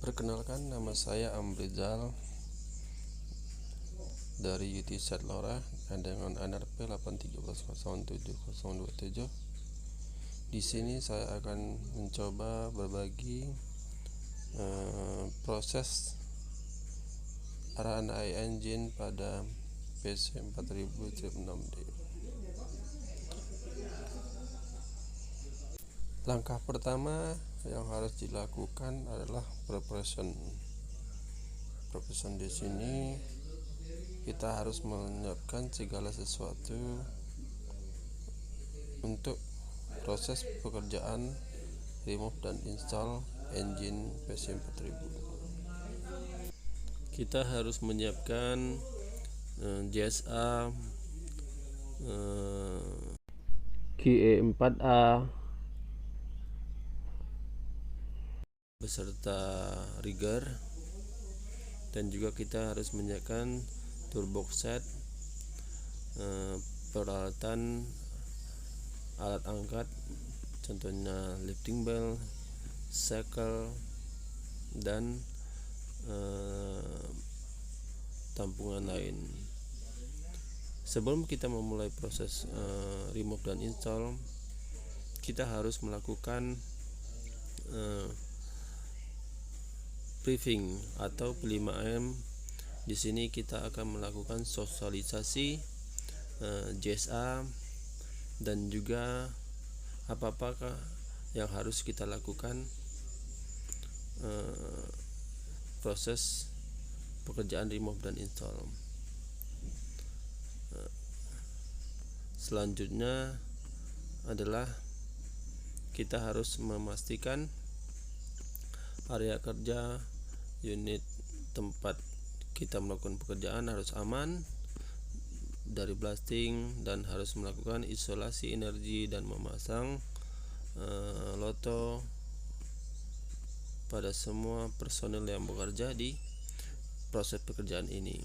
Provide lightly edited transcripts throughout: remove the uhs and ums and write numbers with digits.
Perkenalkan, nama saya Amrizal dari UT Setlora dengan NRP 813070027. Di sini saya akan mencoba berbagi proses RNA Engine pada PC 4000-6D. Langkah pertama yang harus dilakukan adalah preparation. Di sini kita harus menyiapkan segala sesuatu untuk proses pekerjaan remove dan install engine PC 4000. Kita harus menyiapkan JSA, QE4A beserta rigger, dan juga kita harus menyiapkan turbox set, peralatan alat angkat, contohnya lifting belt, shackle, dan tampungan lain. Sebelum kita memulai proses remove dan install, kita harus melakukan briefing atau 5M. Di sini kita akan melakukan sosialisasi JSA dan juga apa-apakah yang harus kita lakukan proses pekerjaan remove dan install. Selanjutnya adalah kita harus memastikan area kerja unit tempat kita melakukan pekerjaan harus aman dari blasting, dan harus melakukan isolasi energi dan memasang loto pada semua personel yang bekerja di proses pekerjaan ini.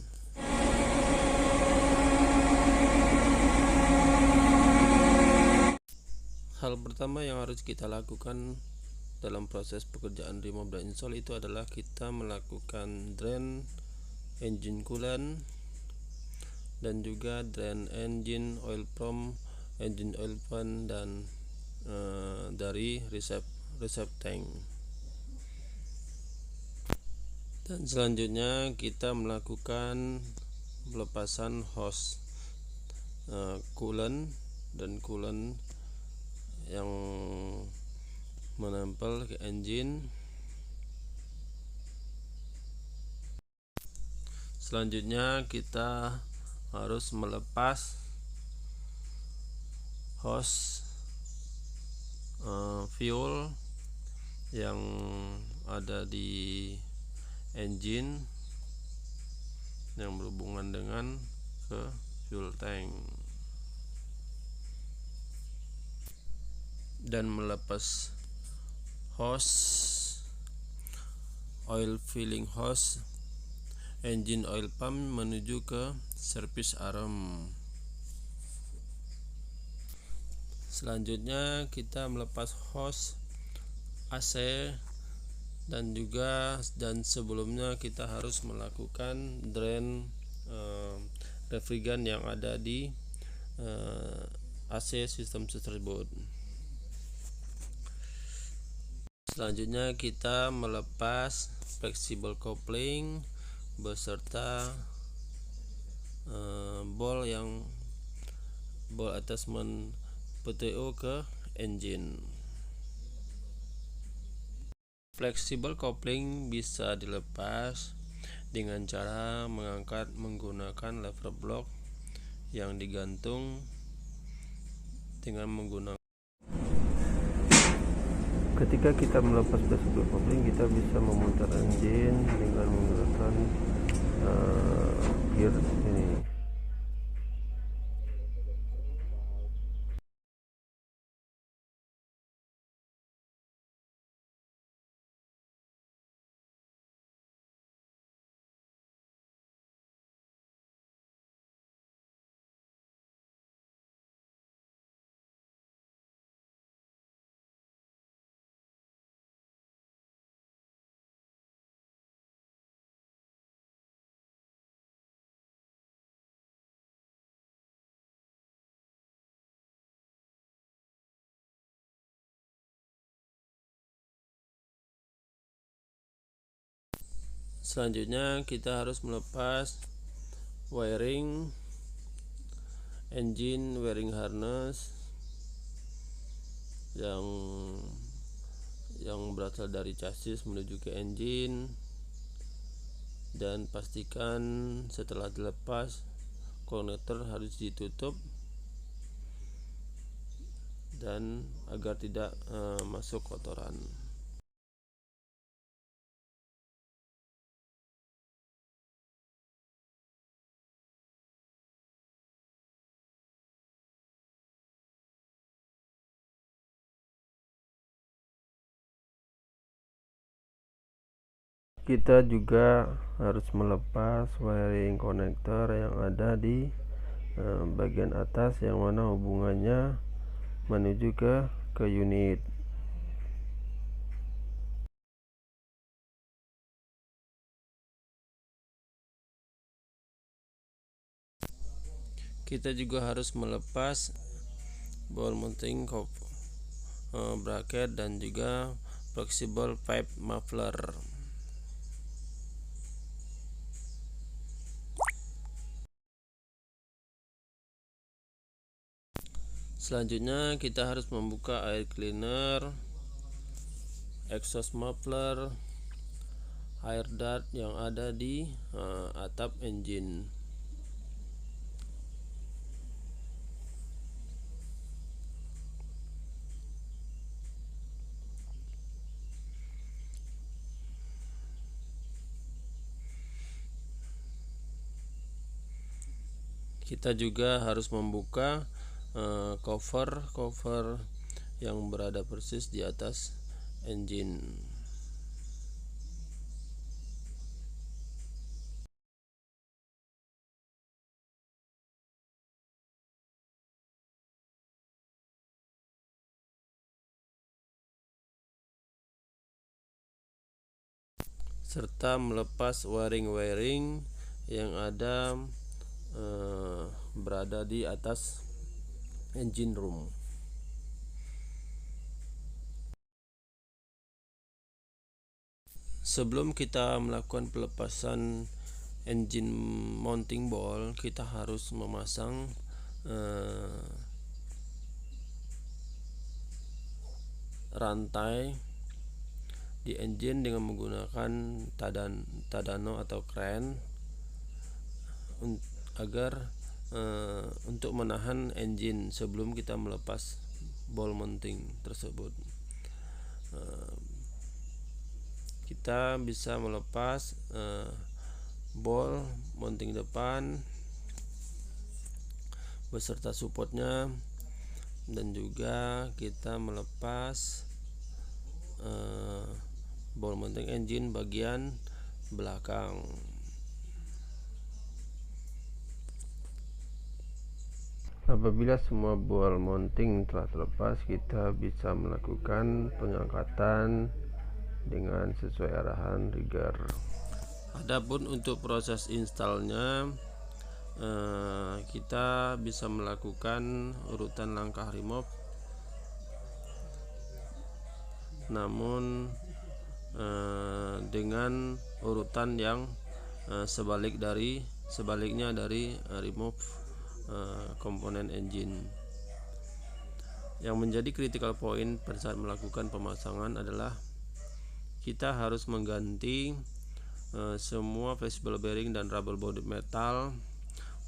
Hal pertama yang harus kita lakukan dalam proses pekerjaan remove dan install itu adalah kita melakukan drain engine coolant dan juga drain engine oil from engine oil pan dan dari reserve tank. Dan selanjutnya kita melakukan pelepasan hose coolant dan coolant yang menempel ke engine. Selanjutnya kita harus melepas hose fuel yang ada di engine yang berhubungan dengan ke fuel tank, dan melepas hose oil filling hose engine oil pump menuju ke service arm. Selanjutnya kita melepas hose AC dan sebelumnya kita harus melakukan drain refrigerant yang ada di AC sistem tersebut. Selanjutnya kita melepas flexible coupling beserta ball attachment PTO ke engine. Flexible coupling bisa dilepas dengan cara mengangkat menggunakan lever block yang digantung dengan menggunakan. Ketika kita melepas flexible coupling, kita bisa memutar engine dengan menggunakan gear ini. Selanjutnya kita harus melepas wiring engine wiring harness yang berasal dari chassis menuju ke engine, dan pastikan setelah dilepas konektor harus ditutup dan agar tidak masuk kotoran. Kita juga harus melepas wiring konektor yang ada di bagian atas yang mana hubungannya menuju ke unit. Kita juga harus melepas ball mounting bracket dan juga flexible pipe muffler. Selanjutnya kita harus membuka air cleaner, exhaust muffler, air duct yang ada di atap engine. Kita juga harus membuka cover yang berada persis di atas engine. Serta melepas wiring-wiring yang ada berada di atas engine room. Sebelum kita melakukan pelepasan engine mounting ball, kita harus memasang rantai di engine dengan menggunakan tadano atau crane agar untuk menahan engine sebelum kita melepas ball mounting tersebut. Kita bisa melepas ball mounting depan beserta supportnya, dan juga kita melepas ball mounting engine bagian belakang. Apabila semua ball mounting telah terlepas, kita bisa melakukan pengangkatan dengan sesuai arahan rigger. Adapun untuk proses installnya, kita bisa melakukan urutan langkah remove, namun dengan urutan yang sebaliknya dari remove komponen engine. Yang menjadi critical point pada saat melakukan pemasangan adalah kita harus mengganti semua flexible bearing dan rubber body metal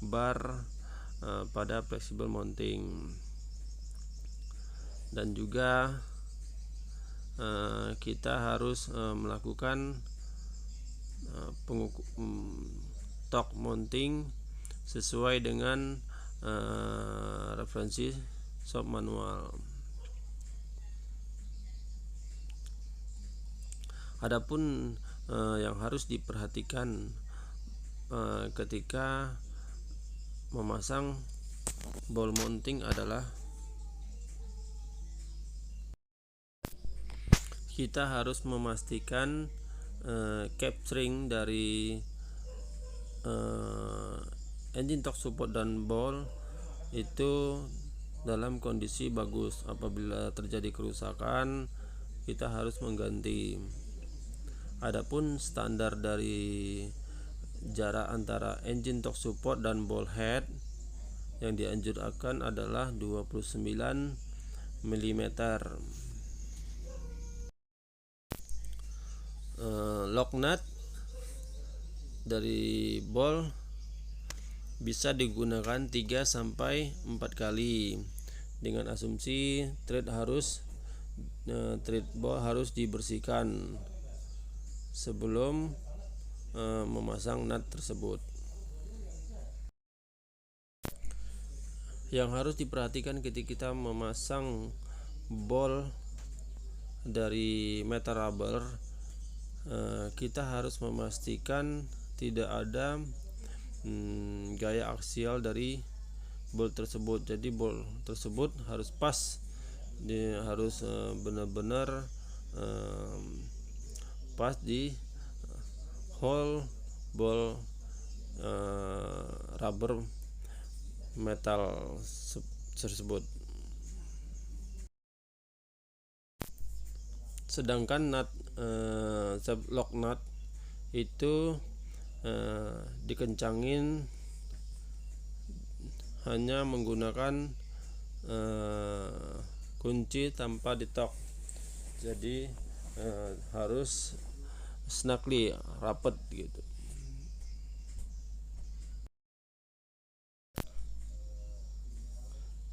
bar pada flexible mounting, dan juga kita harus melakukan torque mounting sesuai dengan referensi shop manual. Adapun yang harus diperhatikan ketika memasang ball mounting adalah kita harus memastikan capturing dari engine torque support dan ball itu dalam kondisi bagus. Apabila terjadi kerusakan, kita harus mengganti. Adapun standar dari jarak antara engine torque support dan ball head yang dianjurkan adalah 29 mm. Lock nut dari ball bisa digunakan 3-4 kali dengan asumsi thread ball harus dibersihkan sebelum memasang nut tersebut. Yang harus diperhatikan ketika kita memasang ball dari metal rubber, kita harus memastikan tidak ada gaya aksial dari ball tersebut. Jadi ball tersebut harus pas, harus benar-benar pas di hole ball rubber metal tersebut. Sedangkan nut lock nut itu dikencangin hanya menggunakan kunci tanpa ditok. Jadi harus snugly, rapet gitu.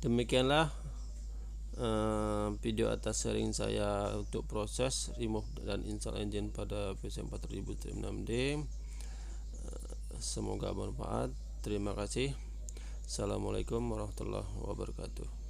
Demikianlah video atas sharing saya untuk proses remove dan install engine pada PC 4006D. Semoga bermanfaat. Terima kasih. Assalamualaikum warahmatullahi wabarakatuh.